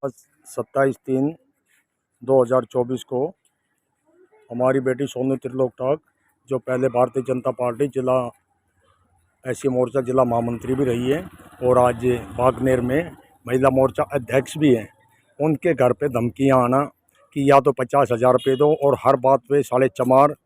27/3/2024 को हमारी बेटी सोनू त्रिलोक ठाक, जो पहले भारतीय जनता पार्टी जिला एससी मोर्चा जिला महामंत्री भी रही है और आज बागनेर में महिला मोर्चा अध्यक्ष भी हैं, उनके घर पे धमकियां आना कि या तो 50,000 रुपये दो और हर बात पे साले चमार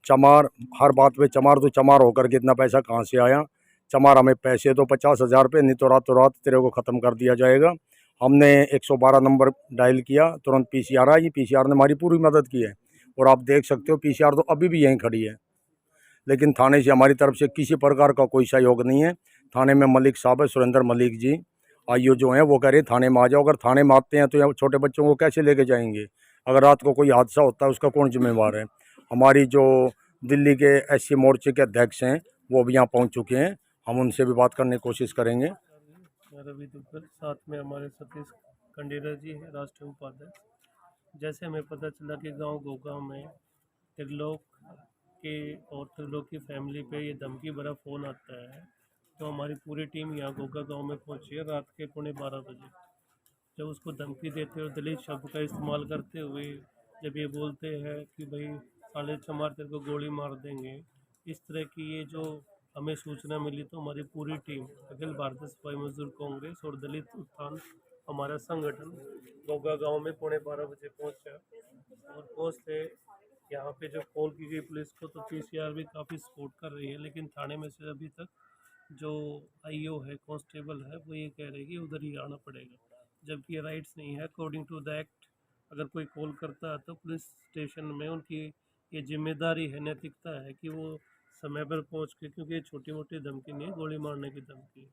चमार, हर बात पे चमार, तो चमार होकर के इतना पैसा कहाँ से आया? चमार, हमें पैसे दो 50,000 रुपये, नहीं तो रातों रात तेरे को ख़त्म कर दिया जाएगा। हमने 112 नंबर डायल किया, तुरंत पीसीआर आई। पीसीआर ने हमारी पूरी मदद की है और आप देख सकते हो पीसीआर तो अभी भी यहीं खड़ी है, लेकिन थाने से हमारी तरफ से किसी प्रकार का कोई सहयोग नहीं है। थाने में मलिक साहब है, सुरेंद्र मलिक जी आईओ जो हैं, वो कह रहे थाने में आ जाओ। अगर थाने में आते हैं तो यहाँ छोटे बच्चों को कैसे लेके जाएंगे? अगर रात को कोई हादसा होता है उसका कौन जिम्मेवार है? हमारी जो दिल्ली के एससी मोर्चे के अध्यक्ष हैं वो भी यहाँ पहुँच चुके हैं, हम उनसे भी बात करने की कोशिश करेंगे। रवि दुग्गल, साथ में हमारे सतीश कंडेरा जी हैं, राष्ट्रीय उपाध्यक्ष। जैसे हमें पता चला कि गांव गोगांव में त्रिलोक के और त्रिलोक की फैमिली पे ये धमकी भरा फ़ोन आता है, तो हमारी पूरी टीम यहाँ गोगा गांव में पहुंची है रात के 12:15 बजे। जब उसको धमकी देते हुए दलित शब्द का इस्तेमाल करते हुए जब ये बोलते हैं कि भाई साले चमार तेरे को गोली मार देंगे, इस तरह की ये जो हमें सूचना मिली, तो हमारी पूरी टीम अखिल भारतीय सिपाही मजदूर कांग्रेस और दलित उत्थान हमारा संगठन गोगा गांव में 12:15 बजे पहुंचा और पहुंचते यहाँ पे जो कॉल की गई पुलिस को, तो पीसीआर भी काफ़ी सपोर्ट कर रही है, लेकिन थाने में से अभी तक जो आईओ है, कांस्टेबल है, वो ये कह रहे हैं कि उधर ही आना पड़ेगा, जबकि ये राइट्स नहीं है अकॉर्डिंग टू द एक्ट। अगर कोई कॉल करता है तो पुलिस स्टेशन में उनकी ये जिम्मेदारी है, नैतिकता है कि वो समय पर पहुंच के, क्योंकि ये छोटी मोटी धमकी नहीं है, गोली मारने की धमकी है।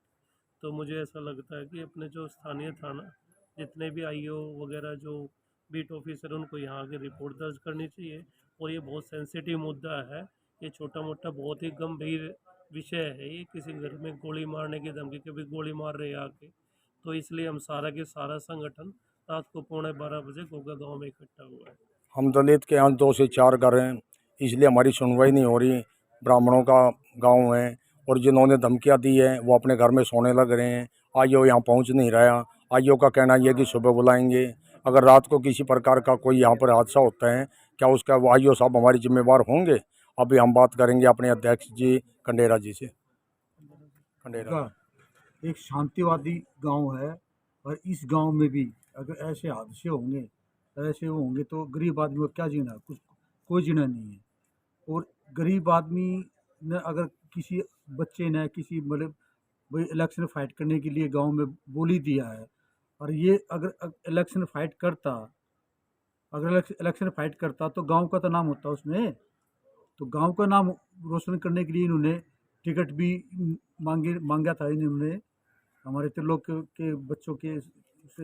तो मुझे ऐसा लगता है कि अपने जो स्थानीय थाना जितने भी आईओ वगैरह जो बीट ऑफिसर, उनको यहाँ आगे रिपोर्ट दर्ज करनी चाहिए। और ये बहुत सेंसिटिव मुद्दा है, ये छोटा मोटा बहुत ही गंभीर विषय है। ये किसी घर में गोली मारने की धमकी, कभी गोली मार रहे आके, तो इसलिए हम सारा के सारा संगठन रात को 12:15 बजे गोगा गांव में इकट्ठा हुआ है। हम दलित के यहाँ 2 से 4 घर हैं, इसलिए हमारी सुनवाई नहीं हो रही। ब्राह्मणों का गांव है और जिन्होंने धमकियां दी है वो अपने घर में सोने लग रहे हैं। आईओ यहाँ पहुँच नहीं रहा। आईओ का कहना यह है कि सुबह बुलाएंगे। अगर रात को किसी प्रकार का कोई यहाँ पर हादसा होता है, क्या उसका वो आईओ साहब हमारी जिम्मेवार होंगे? अभी हम बात करेंगे अपने अध्यक्ष जी कंडेरा जी से। कंडेरा, एक शांतिवादी गांव है और इस गांव में भी अगर ऐसे हादसे होंगे, ऐसे होंगे तो गरीब आदमी को क्या जीना, कुछ कोई जीना नहीं है। और गरीब आदमी ने अगर किसी बच्चे ने किसी मतलब भाई इलेक्शन फाइट करने के लिए गांव में बोली दिया है, और ये अगर इलेक्शन फाइट करता, अगर इलेक्शन फाइट करता तो गांव का तो नाम होता उसमें। तो गांव का नाम रोशन करने के लिए इन्होंने टिकट भी मांगा था इन्होंने, हमारे त्रिलोक के बच्चों के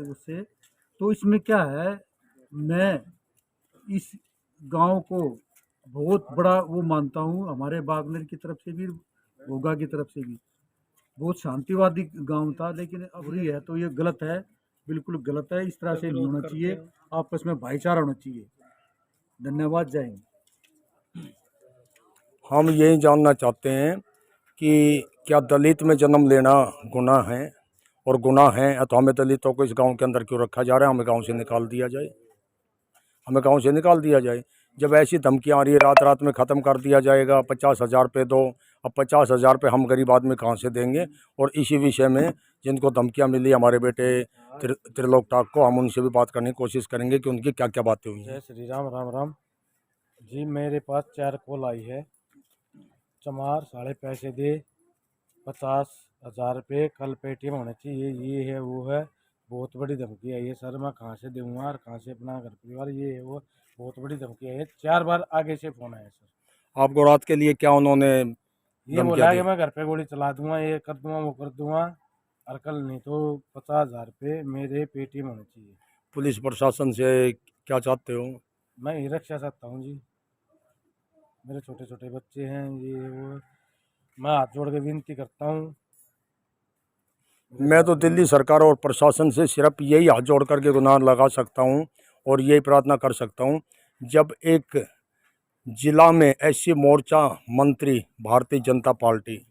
उससे। तो इसमें क्या है, मैं इस गांव को बहुत बड़ा वो मानता हूँ, हमारे बागनेर की तरफ से भी, घोगा की तरफ से भी। बहुत शांतिवादी गांव था, लेकिन अब रही है तो ये गलत है, बिल्कुल गलत है। इस तरह से नहीं होना चाहिए, आपस में भाईचारा होना चाहिए। धन्यवाद, जय हिंद। हम यही जानना चाहते हैं कि क्या दलित में जन्म लेना गुनाह है? और गुनाह है तो हमें दलितों को इस गांव के अंदर क्यों रखा जा रहा है? हमें गांव से निकाल दिया जाए, हमें गांव से निकाल दिया जाए। जब ऐसी धमकियां आ रही है रात रात में ख़त्म कर दिया जाएगा, 50,000 रुपये दो। अब 50,000 रुपये हम गरीब आदमी कहाँ से देंगे? और इसी विषय में जिनको धमकियां मिली हमारे बेटे त्रिलोक ठाक को, हम उनसे भी बात करने की कोशिश करेंगे कि उनकी क्या क्या बातें हुई हैं। जय श्री राम, राम राम जी। मेरे पास 4 कॉल आई है। चमार साढ़े पैसे दे, 50,000 रुपये कल पेटीएम होना चाहिए, ये है वो है। बहुत बड़ी धमकी आई है सर, मैं कहाँ से दूंगा और कहाँ से अपना घर परिवार, ये है वो, बहुत बड़ी धमकी आई है। 4 बार आगे से फ़ोन आया सर। आपको रात के लिए क्या उन्होंने ये बोला कि मैं घर पे गोली चला दूंगा, ये कर दूंगा, वो कर दूंगा, और कल नहीं तो 50,000 रुपये मेरे पेटीएम होने चाहिए। पुलिस प्रशासन से क्या चाहते हो? मैं ही रक्षा चाहता हूँ जी, मेरे छोटे छोटे बच्चे हैं, ये वो, मैं हाथ जोड़ के विनती करता हूँ। मैं तो दिल्ली सरकार और प्रशासन से सिर्फ यही हाथ जोड़ करके गुहार लगा सकता हूँ और यही प्रार्थना कर सकता हूँ, जब एक जिला में एससी मोर्चा मंत्री भारतीय जनता पार्टी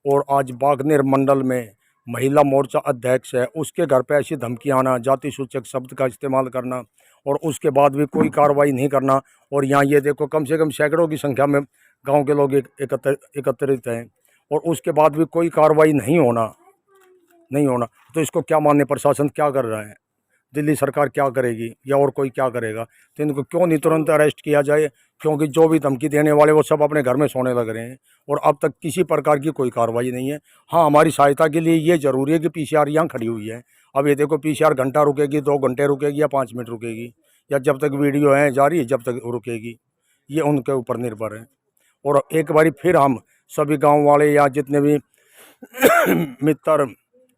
और आज बागनेर मंडल में महिला मोर्चा अध्यक्ष है उसके घर पे ऐसी धमकी आना, जाति सूचक शब्द का इस्तेमाल करना और उसके बाद भी कोई कार्रवाई नहीं करना। और यहाँ ये देखो कम से कम सैकड़ों की संख्या में गांव के लोग एकत्रित हैं और उसके बाद भी कोई कार्रवाई नहीं होना। तो इसको क्या मानने, प्रशासन क्या कर रहा है, दिल्ली सरकार क्या करेगी या और कोई क्या करेगा? तो इनको क्यों नहीं तुरंत अरेस्ट किया जाए? क्योंकि जो भी धमकी देने वाले वो सब अपने घर में सोने लग रहे हैं और अब तक किसी प्रकार की कोई कार्रवाई नहीं है। हाँ, हमारी सहायता के लिए ये ज़रूरी है कि पीसीआर यहाँ खड़ी हुई है। अब ये देखो पीसीआर घंटा रुकेगी, 2 घंटे रुकेगी या 5 मिनट रुकेगी या जब तक वीडियो है जारी जब तक रुकेगी, ये उनके ऊपर निर्भर है। और एक बारी फिर हम सभी गाँव वाले या जितने भी मित्र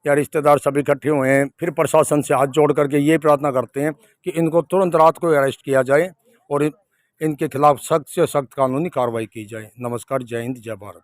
या रिश्तेदार सभी इकट्ठे हुए हैं, फिर प्रशासन से हाथ जोड़ करके ये प्रार्थना करते हैं कि इनको तुरंत रात को अरेस्ट किया जाए और इनके खिलाफ सख्त से सख्त कानूनी कार्रवाई की जाए। नमस्कार, जय हिंद, जय भारत।